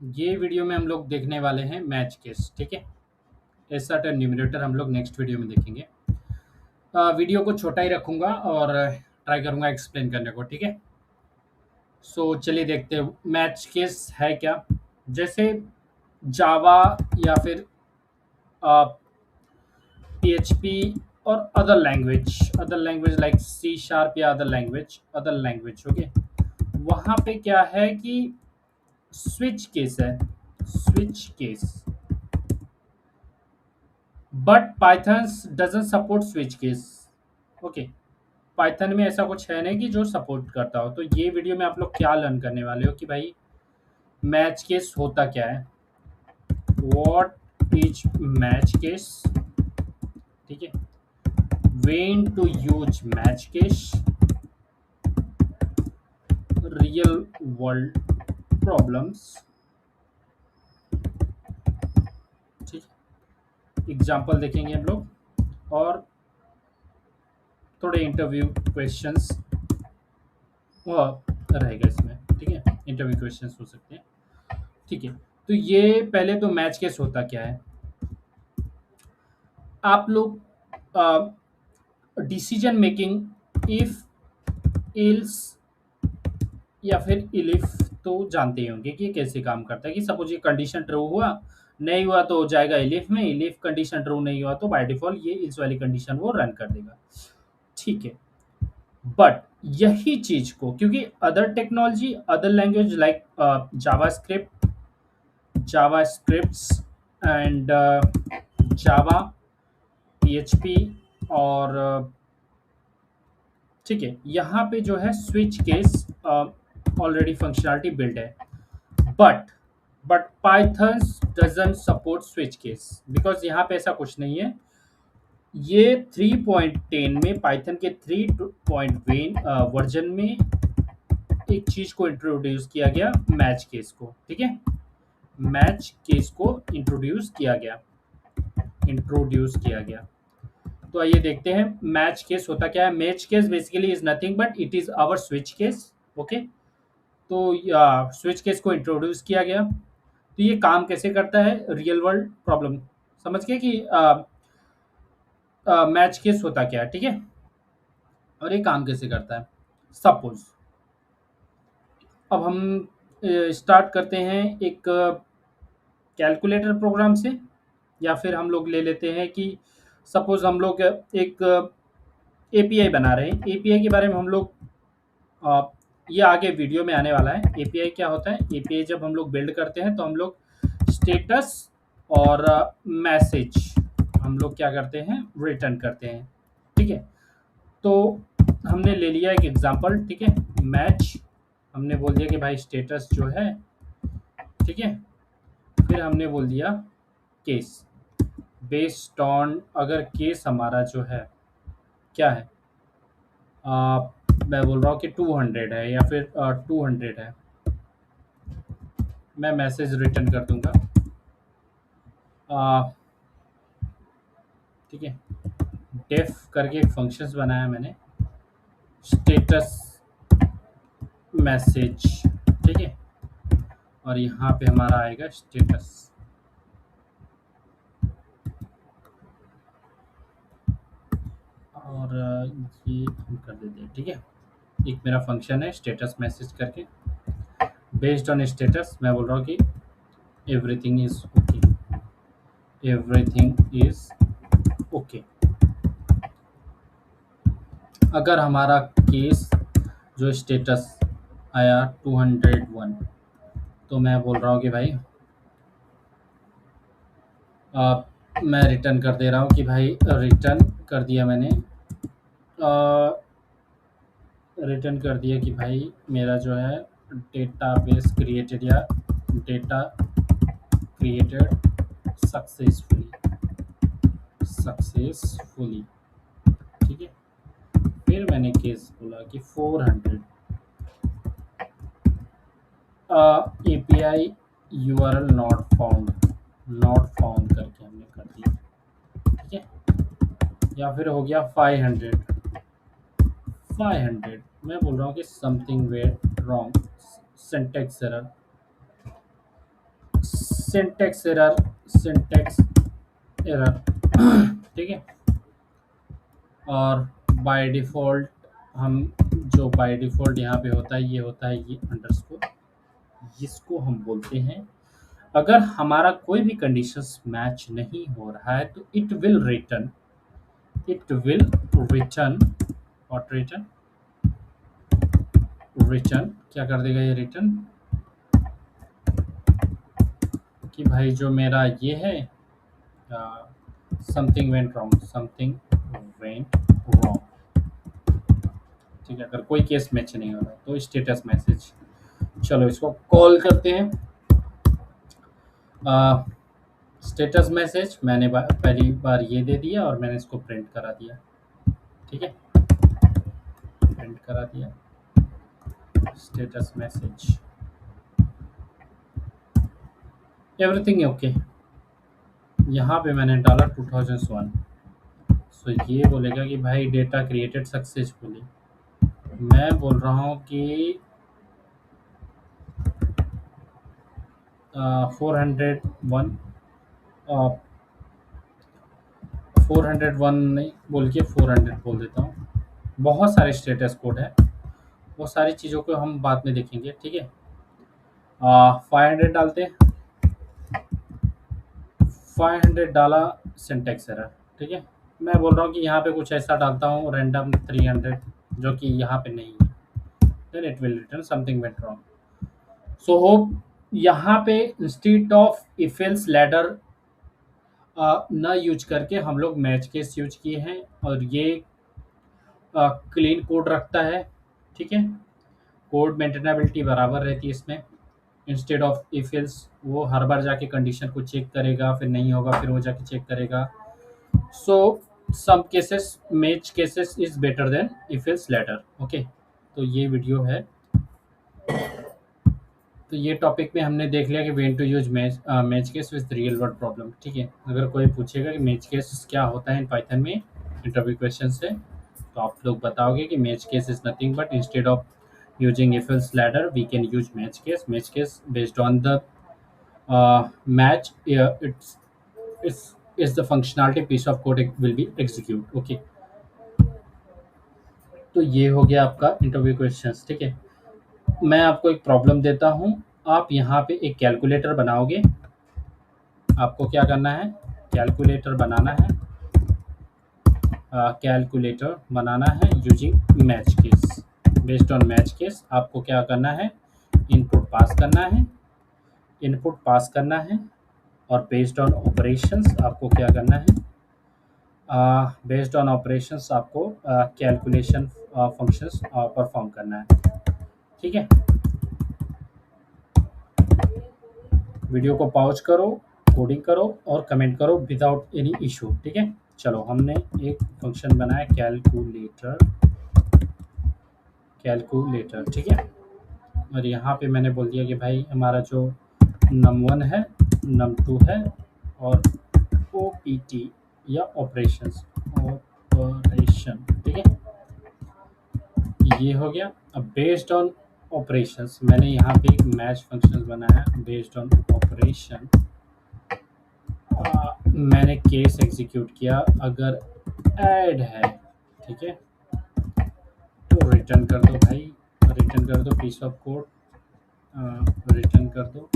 ये वीडियो में हम लोग देखने वाले हैं मैच केस। ठीक है। एसर्ट एंड न्यूमरेटर हम लोग नेक्स्ट वीडियो में देखेंगे। वीडियो को छोटा ही रखूंगा और ट्राई करूंगा एक्सप्लेन करने को। ठीक है। सो चलिए देखते हैं मैच केस है क्या। जैसे जावा या फिर पीएचपी और other language like C sharp या अदर लैंग्वेज ओके। वहाँ पे क्या है कि स्विच केस है। Switch case but Python doesn't support switch case. Okay. Python में ऐसा कुछ है नहीं कि जो सपोर्ट करता हो। तो ये वीडियो में आप लोग क्या लर्न करने वाले हो कि भाई मैच केस होता क्या है। What is match case. ठीक है। When to use match case, real world problems. ठीक है। एग्जाम्पल देखेंगे हम लोग और थोड़े इंटरव्यू क्वेश्चंस रहेगा इसमें। ठीक है। इंटरव्यू क्वेश्चंस हो सकते हैं। ठीक है। तो ये पहले तो मैच केस होता क्या है। आप लोग डिसीजन मेकिंग इफ इल्स या फिर इलिफ तो जानते ही होंगे कि ये कैसे काम करता है। कि सपोज ये कंडीशन ट्रू हुआ, नहीं हुआ तो हो जाएगा इलिफ में। इलिफ कंडीशन ट्रू नहीं हुआ तो बाय डिफॉल्ट ये इल्स वाली कंडीशन वो रन कर देगा। ठीक है। बट यही चीज को क्योंकि other technology other language like JavaScripts and Java PHP और ठीक है, यहाँ पे जो है switch case already functionality build है। But but Python doesn't support switch case because यहाँ पे ऐसा कुछ नहीं है। ये 3.10 में पाइथन के 3 वर्जन में एक चीज को इंट्रोड्यूस किया गया, मैच केस को। ठीक है। मैच केस को इंट्रोड्यूस किया गया। तो आइए देखते हैं मैच केस होता क्या है। Match case basically is nothing but it is our switch case. Okay. तो स्विच केस को इंट्रोड्यूस किया गया। तो ये काम कैसे करता है, रियल वर्ल्ड प्रॉब्लम समझ के कि मैच केस होता क्या है। ठीक है। और ये काम कैसे करता है। सपोज अब हम स्टार्ट करते हैं एक कैलकुलेटर प्रोग्राम से, या फिर हम लोग ले लेते हैं कि सपोज हम लोग एक एपीआई बना रहे हैं। एपीआई के बारे में हम लोग अ, ये आगे वीडियो में आने वाला है। एपीआई क्या होता है। एपीआई जब हम लोग बिल्ड करते हैं तो हम लोग स्टेटस और मैसेज हम लोग क्या करते हैं, रिटर्न करते हैं। ठीक है। तो हमने ले लिया एक एग्जांपल। ठीक है। मैच हमने बोल दिया कि भाई स्टेटस जो है। ठीक है। फिर हमने बोल दिया केस। बेस्ड ऑन अगर केस हमारा जो है क्या है, मैं बोल रहा हूँ कि 200 है या फिर 200 है, मैं मैसेज रिटर्न कर दूंगा। आ, ठीक है। डेफ करके एक फंक्शंस बनाया मैंने, स्टेटस मैसेज। ठीक है। और यहाँ पे हमारा आएगा स्टेटस। और ये हम कर देते हैं। ठीक है। एक मेरा फंक्शन है स्टेटस मैसेज करके। बेस्ड ऑन स्टेटस मैं बोल रहा हूँ कि everything is okay. Everything is okay. अगर हमारा केस जो स्टेटस आया 201, तो मैं बोल रहा हूँ कि भाई मैं रिटर्न कर दे रहा हूँ कि भाई रिटर्न कर दिया मैंने। रिटर्न कर दिया कि भाई मेरा जो है डेटाबेस क्रिएटेड या डेटा क्रिएटेड सक्सेसफुली। ठीक है। फिर मैंने केस बोला कि 400 एपीआई यूआरएल नॉट फाउंड करके हमने कर दिया। ठीक है। या फिर हो गया 500 मैं बोल रहा हूँ कि something where wrong, syntax error. Syntax error, syntax error ठीक है। और बाय डिफ़ॉल्ट हम जो बाय डिफ़ॉल्ट यहाँ पे होता है, ये होता है ये अंडरस्कोर, जिसको हम बोलते हैं अगर हमारा कोई भी कंडीशंस मैच नहीं हो रहा है तो it will return what return return क्या कर देगा ये रिटर्न कि भाई जो मेरा ये है something went wrong, something went wrong. ठीक है, अगर कोई केस मैच नहीं हो रहा तो स्टेटस मैसेज, चलो इसको कॉल करते हैं। स्टेटस मैसेज मैंने पहली बार ये दे दिया और मैंने इसको प्रिंट करा दिया। ठीक है, प्रिंट करा दिया स्टेटस मैसेज, एवरीथिंग ओके। यहाँ पे मैंने डाला 2001, सो ये बोलेगा कि भाई डेटा क्रिएटेड सक्सेसफुली। मैं बोल रहा हूँ कि 401 401 नहीं बोल के 400 बोल देता हूँ। बहुत सारे स्टेटस कोड है, वो सारी चीज़ों को हम बाद में देखेंगे। ठीक है, 500 डालते हैं, 500 डाला, सिंटेक्स एरर। ठीक है, मैं बोल रहा हूँ कि यहाँ पे कुछ ऐसा डालता हूँ रैंडम 300 जो कि यहाँ पे नहीं है, then it will return something went wrong. So hope यहाँ पे instead of if else ladder ना यूज करके हम लोग मैच केस यूज किए हैं और ये क्लीन कोड रखता है। ठीक है, कोड मेंटेनेबिलिटी बराबर रहती है इसमें। इंस्टेड ऑफ इफ एल्स वो हर बार जाके कंडीशन को चेक करेगा, फिर नहीं होगा फिर वो जाके चेक करेगा। So some cases match cases is better than if else ladder. Okay, तो ये वीडियो है, तो ये टॉपिक में हमने देख लिया कि when to use match case with real world problem. ठीक है, अगर कोई पूछेगा कि मैच केस क्या होता है इन पाइथन में इंटरव्यू क्वेश्चन से, तो आप लोग बताओगे कि match case is nothing but instead of using if else ladder we can use match case based on the match, it's the functionality piece of code will be execute। okay, तो ये हो गया आपका इंटरव्यू क्वेश्चंस। ठीक है, मैं आपको एक प्रॉब्लम देता हूँ, आप यहाँ पे एक कैलकुलेटर बनाओगे। आपको क्या करना है, कैलकुलेटर बनाना है, कैलकुलेटर बनाना है using match case. Based on match case आपको क्या करना है, इनपुट पास करना है, इनपुट पास करना है और बेस्ड ऑन ऑपरेशंस आपको क्या करना है, बेस्ड ऑन ऑपरेशंस आपको कैलकुलेशन फंक्शंस परफॉर्म करना है। ठीक है, वीडियो को पॉज करो, कोडिंग करो और कमेंट करो विदाउट एनी इशू। ठीक है, चलो हमने एक फंक्शन बनाया कैलकुलेटर, कैलकुलेटर। ठीक है, और यहाँ पे मैंने बोल दिया कि भाई हमारा जो num1 है, num2 है और opt या ऑपरेशंस, ऑपरेशन। ठीक है, ये हो गया। अब बेस्ड ऑन ऑपरेशंस मैंने यहाँ पे एक मैच फंक्शन बनाया, बेस्ड ऑन ऑपरेशन मैंने केस एग्जीक्यूट किया अगर ऐड है। ठीक है, तो रिटर्न कर दो भाई, रिटर्न कर दो पीस ऑफ कोड, रिटर्न कर दो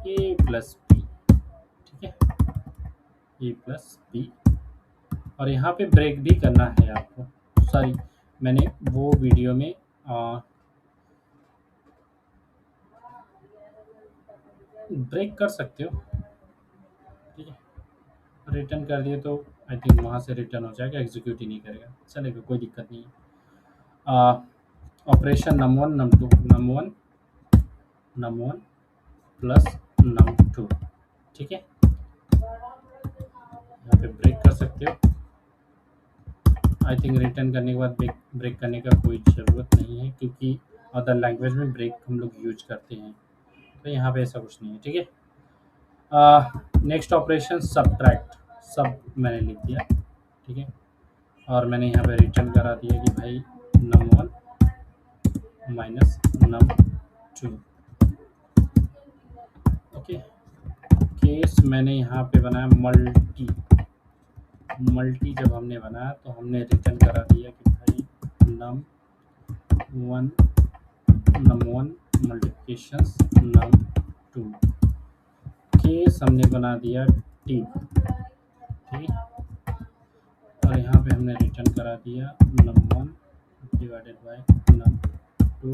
a प्लस बी। ठीक है, a प्लस बी, और यहाँ पे ब्रेक भी करना है आपको। सॉरी, मैंने वो वीडियो में ब्रेक कर सकते हो। ठीक है, रिटर्न कर दिए तो आई थिंक वहाँ से रिटर्न हो जाएगा, एग्जीक्यूट ही नहीं करेगा, चलेगा, कोई दिक्कत नहीं है। Operation num1 num2, num1 plus num2। ठीक है, यहाँ पे ब्रेक कर सकते हो। आई थिंक रिटर्न करने के बाद ब्रेक करने का कोई ज़रूरत नहीं है क्योंकि अदर लैंग्वेज में ब्रेक हम लोग यूज करते हैं, तो यहाँ पे ऐसा कुछ नहीं है। ठीक है, नेक्स्ट ऑपरेशन सब्ट्रैक्ट, सब मैंने लिख दिया। ठीक है, और मैंने यहाँ पे रिटर्न करा दिया कि भाई num1 minus num2। Okay, case मैंने यहाँ पे बनाया मल्टी। मल्टी जब हमने बनाया तो हमने रिटर्न करा दिया कि भाई num one multiplications num two. Case हमने बना दिया टी, ठीक है। और यहाँ पे हमने रिटर्न करा दिया num one divided by num two.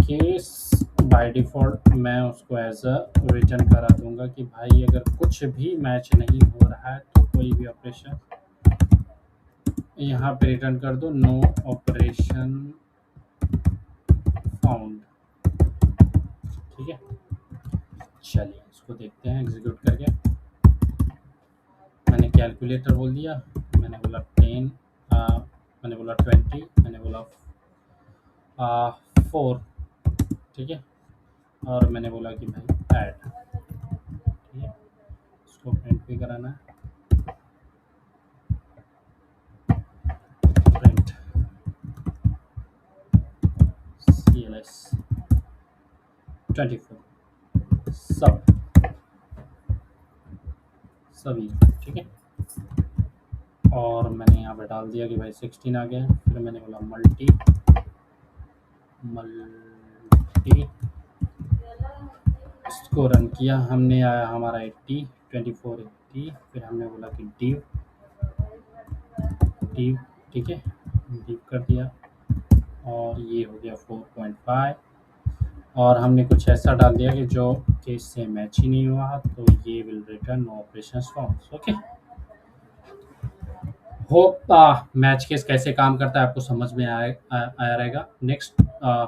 Case by default मैं उसको एज अ रिटर्न करा दूंगा कि भाई अगर कुछ भी मैच नहीं हो रहा है तो कोई भी ऑपरेशन यहाँ पे रिटर्न कर दो, नो ऑपरेशन फाउंड, ठीक है। चलिए इसको देखते हैं एग्जीक्यूट करके। मैंने कैलकुलेटर बोल दिया, मैंने बोला 10, मैंने बोला 20, मैंने बोला 4, ठीक है। और मैंने बोला कि भाई ऐड, ठीक है। इसको प्रिंट भी कराना है, प्रिंट CLS 24 सभी, ठीक है। और मैंने यहाँ पे डाल दिया कि भाई 16 आ गया। फिर मैंने बोला मल्टी इसको रन किया, हमने आया हमारा 80, 24 80। फिर हमने बोला कि डिव, ठीक है, डिव कर दिया और ये हो गया 4.5। और हमने कुछ ऐसा डाल दिया कि जो केस से मैच ही नहीं हुआ, तो ये will return no operations found. Okay, hope match case कैसे काम करता है आपको समझ में आया रहेगा। नेक्स्ट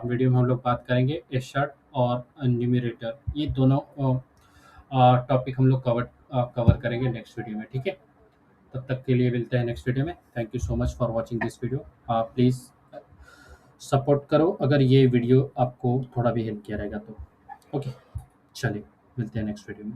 वीडियो में हम लोग बात करेंगे एशर्ट और न्यूमरेटर, ये दोनों टॉपिक हम लोग कवर करेंगे नेक्स्ट वीडियो में, ठीक है। तब तक के लिए मिलते हैं नेक्स्ट वीडियो में। Thank you so much for watching this video. Please support करो अगर ये वीडियो आपको थोड़ा भी हेल्प किया रहेगा तो। ओके, चलिए मिलते हैं नेक्स्ट वीडियो में।